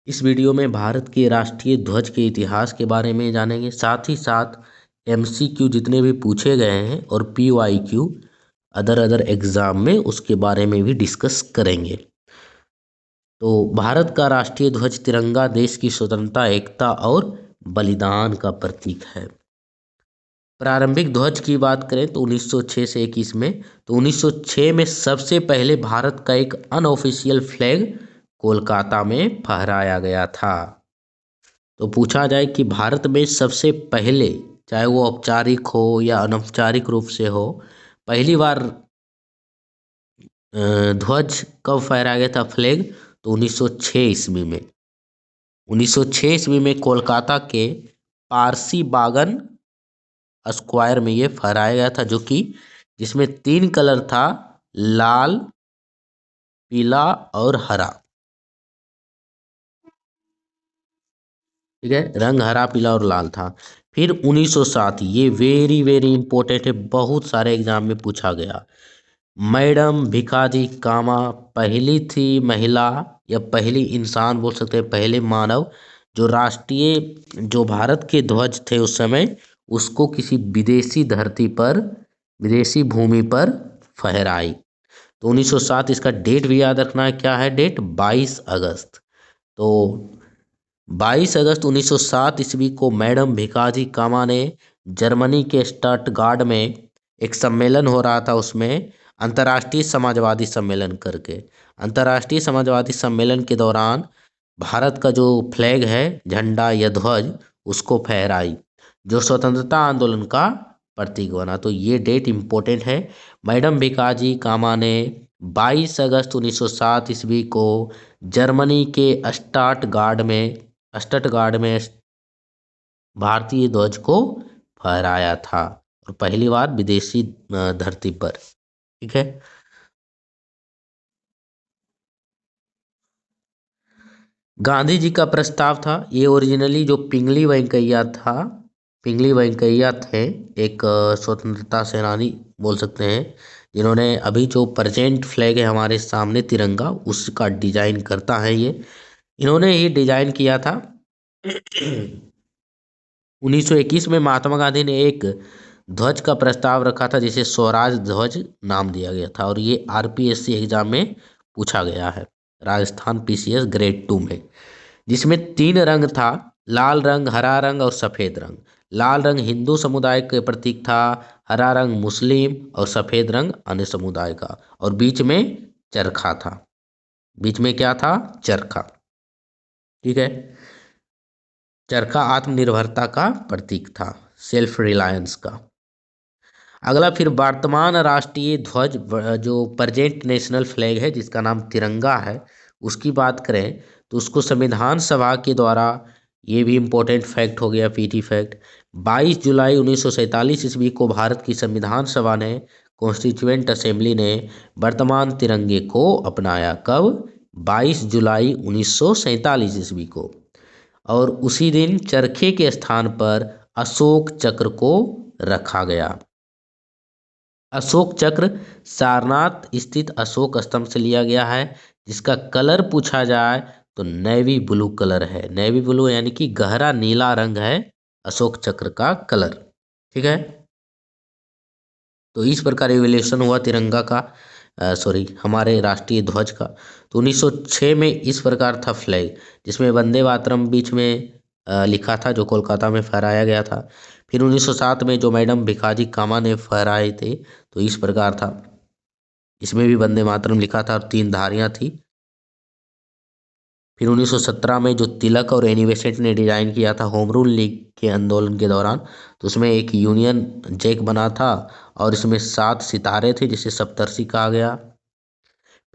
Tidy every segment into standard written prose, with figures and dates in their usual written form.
इस वीडियो में भारत के राष्ट्रीय ध्वज के इतिहास के बारे में जानेंगे, साथ ही साथ एमसीक्यू जितने भी पूछे गए हैं और पीवाईक्यू अदर एग्जाम में उसके बारे में भी डिस्कस करेंगे। तो भारत का राष्ट्रीय ध्वज तिरंगा देश की स्वतंत्रता, एकता और बलिदान का प्रतीक है। प्रारंभिक ध्वज की बात करें तो 1906 से 21 में, तो 1906 में सबसे पहले भारत का एक अनऑफिशियल फ्लैग कोलकाता में फहराया गया था। तो पूछा जाए कि भारत में सबसे पहले, चाहे वो औपचारिक हो या अनौपचारिक रूप से हो, पहली बार ध्वज कब फहराया गया था, फ्लैग, तो 1906 ईस्वी में। 1906 ईस्वी में कोलकाता के पारसी बागन स्क्वायर में ये फहराया गया था, जो कि जिसमें 3 कलर था, लाल, पीला और हरा। ठीक है, रंग हरा, पीला और लाल था। फिर 1907, ये वेरी वेरी इंपॉर्टेंट है, बहुत सारे एग्जाम में पूछा गया। मैडम भिकाजी कामा पहली थी महिला या पहली इंसान बोल सकते हैं, पहले मानव जो राष्ट्रीय, जो भारत के ध्वज थे उस समय, उसको किसी विदेशी धरती पर, विदेशी भूमि पर फहराई। तो 1907 इसका डेट भी याद रखना है, क्या है डेट, 22 अगस्त। तो 22 अगस्त 1907 ईस्वी को मैडम भिकाजी कामा ने जर्मनी के स्टटगार्ड में एक सम्मेलन हो रहा था, उसमें अंतर्राष्ट्रीय समाजवादी सम्मेलन करके, अंतर्राष्ट्रीय समाजवादी सम्मेलन के दौरान भारत का जो फ्लैग है, झंडा या ध्वज, उसको फहराई, जो स्वतंत्रता आंदोलन का प्रतीक बना। तो ये डेट इम्पोर्टेंट है। मैडम भिकाजी कामा ने 22 अगस्त 1907 ईस्वी को जर्मनी के स्टटगार्ड में भारतीय ध्वज को फहराया था, और पहली बार विदेशी धरती पर। ठीक है, गांधी जी का प्रस्ताव था, ये ओरिजिनली जो पिंगली वेंकैया था, पिंगली वेंकैया थे, एक स्वतंत्रता सेनानी बोल सकते हैं, जिन्होंने अभी जो प्रेजेंट फ्लैग है हमारे सामने तिरंगा, उसका डिजाइन करता है ये, इन्होंने ही डिजाइन किया था। 1921 में महात्मा गांधी ने एक ध्वज का प्रस्ताव रखा था, जिसे स्वराज ध्वज नाम दिया गया था, और ये आरपीएससी एग्जाम में पूछा गया है, राजस्थान पीसीएस ग्रेड 2 में, जिसमें 3 रंग था, लाल रंग, हरा रंग और सफेद रंग। लाल रंग हिंदू समुदाय के प्रतीक था, हरा रंग मुस्लिम और सफेद रंग अन्य समुदाय का, और बीच में चरखा था। बीच में क्या था, चरखा। ठीक है, चरखा आत्मनिर्भरता का प्रतीक था, सेल्फ रिलायंस का। अगला, फिर वर्तमान राष्ट्रीय ध्वज, जो प्रेजेंट नेशनल फ्लैग है जिसका नाम तिरंगा है, उसकी बात करें तो उसको संविधान सभा के द्वारा, ये भी इम्पोर्टेंट फैक्ट हो गया, पीटी फैक्ट, 22 जुलाई 1947 ईस्वी को भारत की संविधान सभा ने, कॉन्स्टिट्यूएंट असेंबली ने वर्तमान तिरंगे को अपनाया। कब, 22 जुलाई 1947 ईस्वी को। और उसी दिन चरखे के स्थान पर अशोक चक्र को रखा गया। अशोक चक्र सारनाथ स्थित अशोक स्तंभ से लिया गया है, जिसका कलर पूछा जाए तो नेवी ब्लू कलर है, नेवी ब्लू यानी कि गहरा नीला रंग है अशोक चक्र का कलर। ठीक है, तो इस प्रकार एवोल्यूशन हुआ तिरंगा का, सॉरी हमारे राष्ट्रीय ध्वज का। तो 1906 में इस प्रकार था फ्लैग, जिसमें वंदे मातरम बीच में लिखा था, जो कोलकाता में फहराया गया था। फिर 1907 में जो मैडम भिकाजी कामा ने फहराए थे, तो इस प्रकार था, इसमें भी वंदे मातरम लिखा था और 3 धारियां थी। फिर 1917 में जो तिलक और एनी बेसेंट ने डिजाइन किया था होम रूल लीग के आंदोलन के दौरान, तो उसमें एक यूनियन जैक बना था, और इसमें 7 सितारे थे, जिसे सप्तर्षि कहा गया।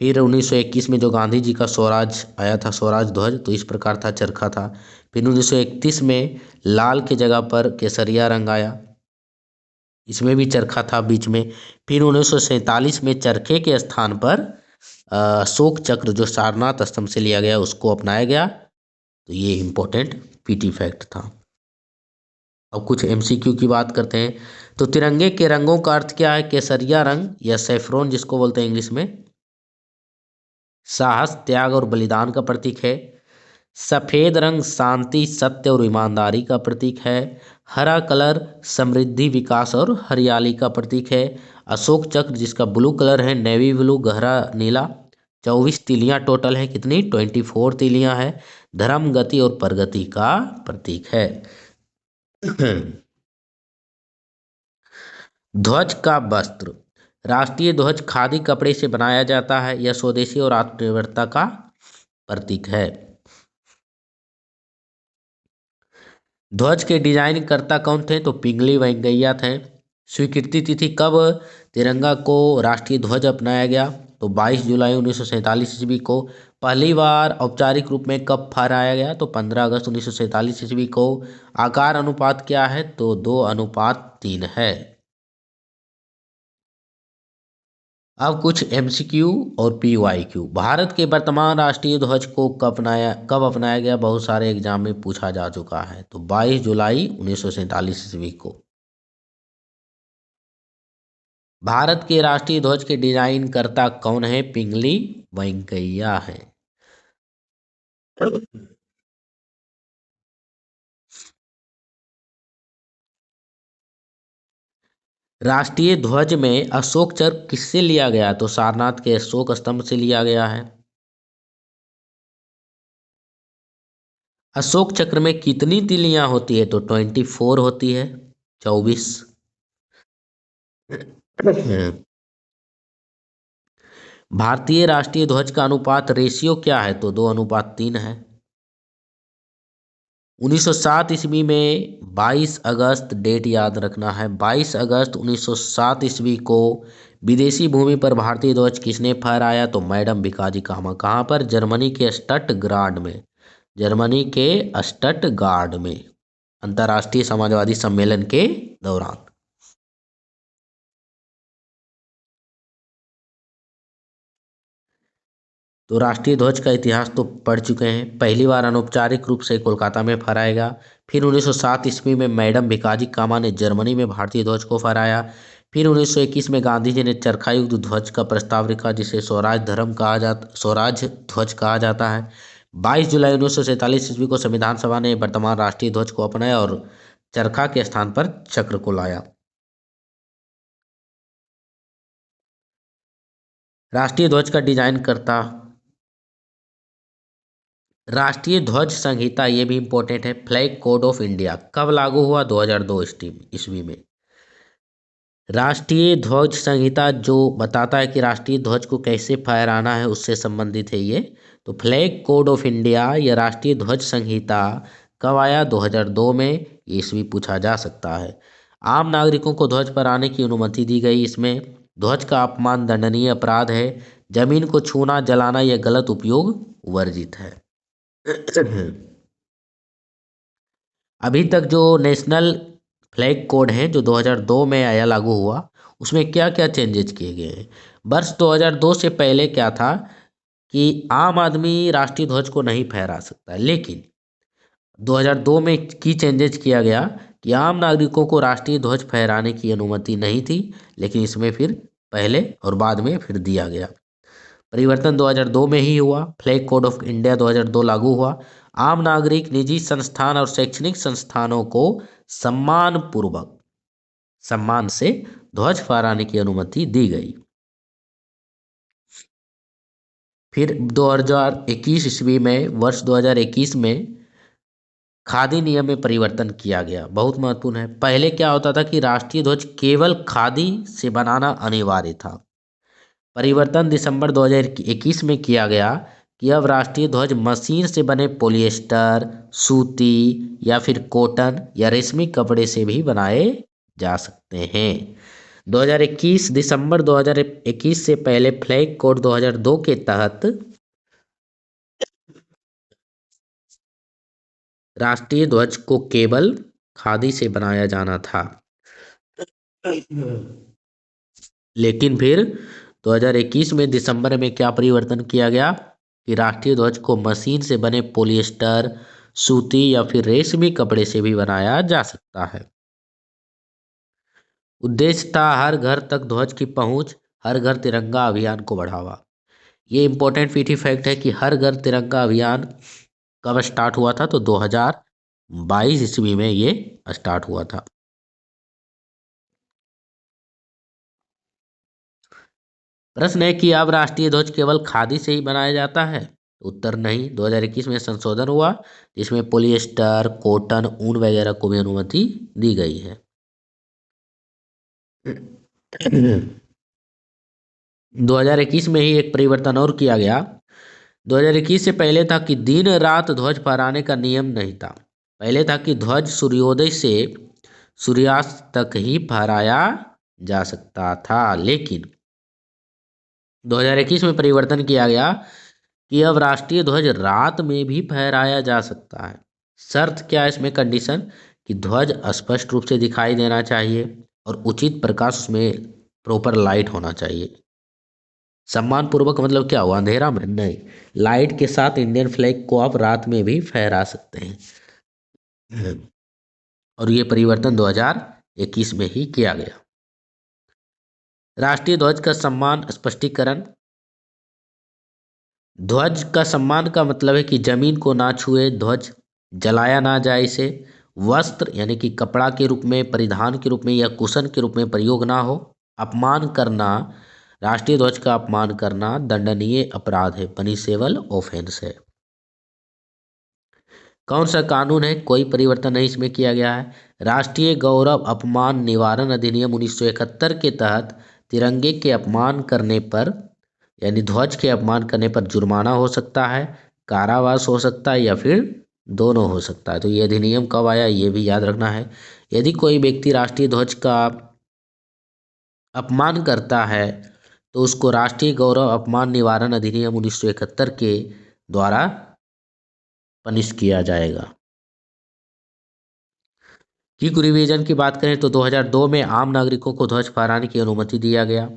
फिर 1921 में जो गांधी जी का स्वराज आया था, स्वराज ध्वज, तो इस प्रकार था, चरखा था। फिर 1931 में लाल के जगह पर केसरिया रंग आया, इसमें भी चरखा था बीच में। फिर 1947 में चरखे के स्थान पर अशोक चक्र, जो सारनाथ स्तंभ से लिया गया, उसको अपनाया गया। तो ये इम्पोर्टेंट पीटी फैक्ट था। अब कुछ एमसीक्यू की बात करते हैं। तो तिरंगे के रंगों का अर्थ क्या है, केसरिया रंग या सैफरोन जिसको बोलते हैं इंग्लिश में, साहस, त्याग और बलिदान का प्रतीक है। सफेद रंग शांति, सत्य और ईमानदारी का प्रतीक है। हरा कलर समृद्धि, विकास और हरियाली का प्रतीक है। अशोक चक्र जिसका ब्लू कलर है, नेवी ब्लू, गहरा नीला। 24 तिलियां टोटल है, कितनी? 24 तिलियां है। धर्म, गति और प्रगति का प्रतीक है। ध्वज का वस्त्र। राष्ट्रीय ध्वज खादी कपड़े से बनाया जाता है। यह स्वदेशी और आत्मनिर्भरता का प्रतीक है। ध्वज के डिजाइन करता कौन थे? तो पिंगली वेंकैया थे। स्वीकृति तिथि कब तिरंगा को राष्ट्रीय ध्वज अपनाया गया? तो 22 जुलाई 1947 ईस्वी को। पहली बार औपचारिक रूप में कब फहराया गया? तो 15 अगस्त 1947 ईस्वी को। आकार अनुपात क्या है? तो 2:3 है। अब कुछ एमसीक्यू और पीवाईक्यू। भारत के वर्तमान राष्ट्रीय ध्वज को कब अपनाया गया? बहुत सारे एग्जाम में पूछा जा चुका है। तो 22 जुलाई 1947 ईस्वी को। भारत के राष्ट्रीय ध्वज के डिजाइन करता कौन है? पिंगली वेंकैया है। राष्ट्रीय ध्वज में अशोक चक्र किससे लिया गया? तो सारनाथ के अशोक स्तंभ से लिया गया है। अशोक चक्र में कितनी तिलियां होती है? तो 24 होती है, 24। भारतीय राष्ट्रीय ध्वज का अनुपात रेशियो क्या है? तो 2:3 है। 1907 ईस्वी में 22 अगस्त, डेट याद रखना है, 22 अगस्त 1907 ईस्वी को विदेशी भूमि पर भारतीय ध्वज किसने फहराया? तो मैडम भिकाजी कामा। कहाँ पर? जर्मनी के स्टटगार्ड में। जर्मनी के स्टटगार्ड में अंतर्राष्ट्रीय समाजवादी सम्मेलन के दौरान। तो राष्ट्रीय ध्वज का इतिहास तो पढ़ चुके हैं। पहली बार अनौपचारिक रूप से कोलकाता में फहराया। फिर 1907 ईस्वी में मैडम भिकाजी कामा ने जर्मनी में भारतीय ध्वज को फहराया। फिर 1921 में गांधी जी ने चरखा युक्त ध्वज का प्रस्ताव रखा, जिसे स्वराज ध्वज कहा जाता है। 22 जुलाई 1947 ईस्वी को संविधान सभा ने वर्तमान राष्ट्रीय ध्वज को अपनाया और चरखा के स्थान पर चक्र को लाया। राष्ट्रीय ध्वज का डिजाइन करता। राष्ट्रीय ध्वज संहिता, ये भी इंपॉर्टेंट है। फ्लैग कोड ऑफ इंडिया कब लागू हुआ? 2002 ईस्वी में। राष्ट्रीय ध्वज संहिता जो बताता है कि राष्ट्रीय ध्वज को कैसे फहराना है, उससे संबंधित है ये। तो फ्लैग कोड ऑफ इंडिया या राष्ट्रीय ध्वज संहिता कब आया? 2002 में। ये ईस्वी पूछा जा सकता है। आम नागरिकों को ध्वज फहराने की अनुमति दी गई इसमें। ध्वज का अपमान दंडनीय अपराध है। जमीन को छूना, जलाना या गलत उपयोग वर्जित है। अभी तक जो नेशनल फ्लैग कोड है जो 2002 में आया, लागू हुआ, उसमें क्या क्या चेंजेस किए गए हैं? वर्ष 2002 से पहले क्या था कि आम आदमी राष्ट्रीय ध्वज को नहीं फहरा सकता है, लेकिन 2002 में की चेंजेस किया गया कि आम नागरिकों को राष्ट्रीय ध्वज फहराने की अनुमति नहीं थी, लेकिन इसमें फिर पहले और बाद में फिर दिया गया। परिवर्तन 2002 में ही हुआ। फ्लैग कोड ऑफ इंडिया 2002 लागू हुआ। आम नागरिक, निजी संस्थान और शैक्षणिक संस्थानों को सम्मान से ध्वज फहराने की अनुमति दी गई। फिर 2021 ईस्वी में, वर्ष 2021 में खादी नियम में परिवर्तन किया गया। बहुत महत्वपूर्ण है। पहले क्या होता था कि राष्ट्रीय ध्वज केवल खादी से बनाना अनिवार्य था। परिवर्तन दिसंबर 2021 में किया गया कि अब राष्ट्रीय ध्वज मशीन से बने पॉलिएस्टर, सूती या फिर कॉटन या रेशमी कपड़े से भी बनाए जा सकते हैं। 2021 दिसंबर 2021 से पहले फ्लैग कोड 2002 के तहत राष्ट्रीय ध्वज को केवल खादी से बनाया जाना था। लेकिन फिर 2021 में दिसंबर में क्या परिवर्तन किया गया कि राष्ट्रीय ध्वज को मशीन से बने पॉलिएस्टर, सूती या फिर रेशमी कपड़े से भी बनाया जा सकता है। उद्देश्य था हर घर तक ध्वज की पहुंच, हर घर तिरंगा अभियान को बढ़ावा। ये इंपॉर्टेंट पीटी फैक्ट है कि हर घर तिरंगा अभियान कब स्टार्ट हुआ था? तो 2022 ईस्वी में ये स्टार्ट हुआ था। प्रश्न है कि अब राष्ट्रीय ध्वज केवल खादी से ही बनाया जाता है? उत्तर नहीं। 2021 में संशोधन हुआ जिसमें पॉलिएस्टर, कॉटन, ऊन वगैरह को भी अनुमति दी गई है। 2021 में ही एक परिवर्तन और किया गया। 2021 से पहले था कि दिन रात ध्वज फहराने का नियम नहीं था। पहले था कि ध्वज सूर्योदय से सूर्यास्त तक ही फहराया जा सकता था, लेकिन 2021 में परिवर्तन किया गया कि अब राष्ट्रीय ध्वज रात में भी फहराया जा सकता है। शर्त क्या है इसमें? कंडीशन कि ध्वज स्पष्ट रूप से दिखाई देना चाहिए और उचित प्रकाश उसमें प्रॉपर लाइट होना चाहिए। सम्मान पूर्वक मतलब क्या हुआ? अंधेरा में नहीं, लाइट के साथ इंडियन फ्लैग को आप रात में भी फहरा सकते हैं। और ये परिवर्तन 2021 में ही किया गया। राष्ट्रीय ध्वज का सम्मान स्पष्टीकरण। ध्वज का सम्मान का मतलब है कि जमीन को ना छुए, ध्वज जलाया ना जाए, इसे वस्त्र यानी कि कपड़ा के रूप में, परिधान के रूप में या कुशन के रूप में प्रयोग ना हो। अपमान करना, राष्ट्रीय ध्वज का अपमान करना दंडनीय अपराध है, पनिशेबल ऑफेंस है। कौन सा कानून है? कोई परिवर्तन नहीं इसमें किया गया है। राष्ट्रीय गौरव अपमान निवारण अधिनियम 1971 के तहत तिरंगे के अपमान करने पर यानी ध्वज के अपमान करने पर जुर्माना हो सकता है, कारावास हो सकता है या फिर दोनों हो सकता है। तो ये अधिनियम कब आया ये भी याद रखना है। यदि कोई व्यक्ति राष्ट्रीय ध्वज का अपमान करता है तो उसको राष्ट्रीय गौरव अपमान निवारण अधिनियम 1971 के द्वारा पनिश किया जाएगा। क्विक रिवीजन की बात करें तो 2002 में आम नागरिकों को ध्वज फहराने की अनुमति दिया गया।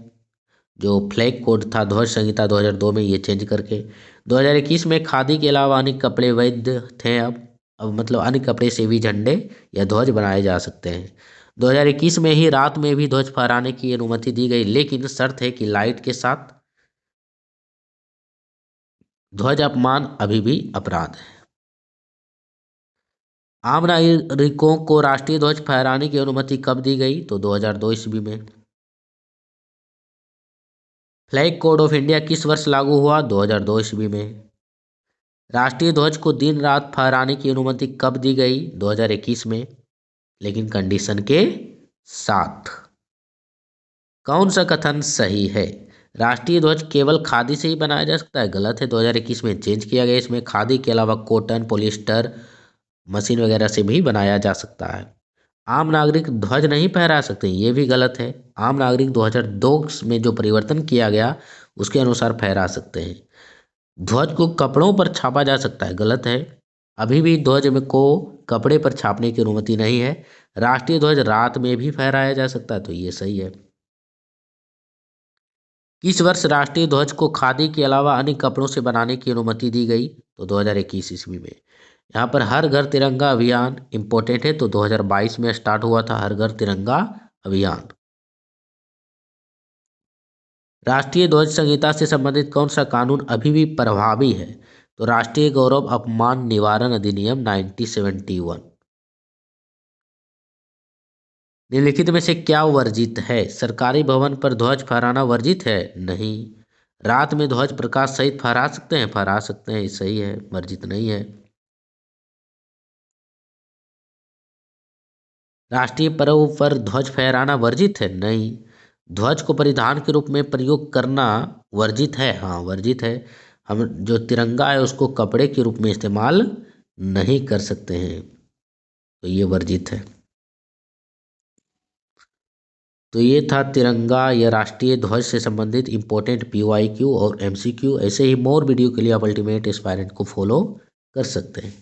जो फ्लैग कोड था ध्वज संहिता 2002 में, ये चेंज करके 2021 में खादी के अलावा अन्य कपड़े वैध थे। अब मतलब अन्य कपड़े से भी झंडे या ध्वज बनाए जा सकते हैं। 2021 में ही रात में भी ध्वज फहराने की अनुमति दी गई, लेकिन शर्त है कि लाइट के साथ। ध्वज अपमान अभी भी अपराध है। आम नागरिकों को राष्ट्रीय ध्वज फहराने की अनुमति कब दी गई? तो 2002 ईस्वी में। फ्लैग कोड ऑफ इंडिया किस वर्ष लागू हुआ? 2002 ईस्वी में। राष्ट्रीय ध्वज को दिन रात फहराने की अनुमति कब दी गई? 2021 में, लेकिन कंडीशन के साथ। कौन सा कथन सही है? राष्ट्रीय ध्वज केवल खादी से ही बनाया जा सकता है? गलत है। 2021 में चेंज किया गया, इसमें खादी के अलावा कॉटन, पॉलिएस्टर, मशीन वगैरह से भी बनाया जा सकता है। आम नागरिक ध्वज नहीं फहरा सकते, ये भी गलत है। आम नागरिक 2002 में जो परिवर्तन किया गया उसके अनुसार फहरा सकते हैं। ध्वज को कपड़ों पर छापा जा सकता है? गलत है। अभी भी ध्वज में को कपड़े पर छापने की अनुमति नहीं है। राष्ट्रीय ध्वज रात में भी फहराया जा सकता है, तो ये सही है। किस वर्ष राष्ट्रीय ध्वज को खादी के अलावा अन्य कपड़ों से बनाने की अनुमति दी गई? तो 2021 ईस्वी में। यहाँ पर हर घर तिरंगा अभियान इम्पोर्टेंट है, तो 2022 में स्टार्ट हुआ था हर घर तिरंगा अभियान। राष्ट्रीय ध्वज संहिता से संबंधित कौन सा कानून अभी भी प्रभावी है? तो राष्ट्रीय गौरव अपमान निवारण अधिनियम 1971। निम्नलिखित में से क्या वर्जित है? सरकारी भवन पर ध्वज फहराना वर्जित है? नहीं। रात में ध्वज प्रकाश सहित फहरा सकते हैं? फहरा सकते हैं, सही है, वर्जित नहीं है। राष्ट्रीय पर्व पर ध्वज फहराना वर्जित है? नहीं। ध्वज को परिधान के रूप में प्रयोग करना वर्जित है? हाँ, वर्जित है। हम जो तिरंगा है उसको कपड़े के रूप में इस्तेमाल नहीं कर सकते हैं, तो ये वर्जित है। तो ये था तिरंगा या राष्ट्रीय ध्वज से संबंधित इंपॉर्टेंट PYQ और MCQ। ऐसे ही मोर वीडियो के लिए आप अल्टीमेट एस्पायरेंट को फॉलो कर सकते हैं।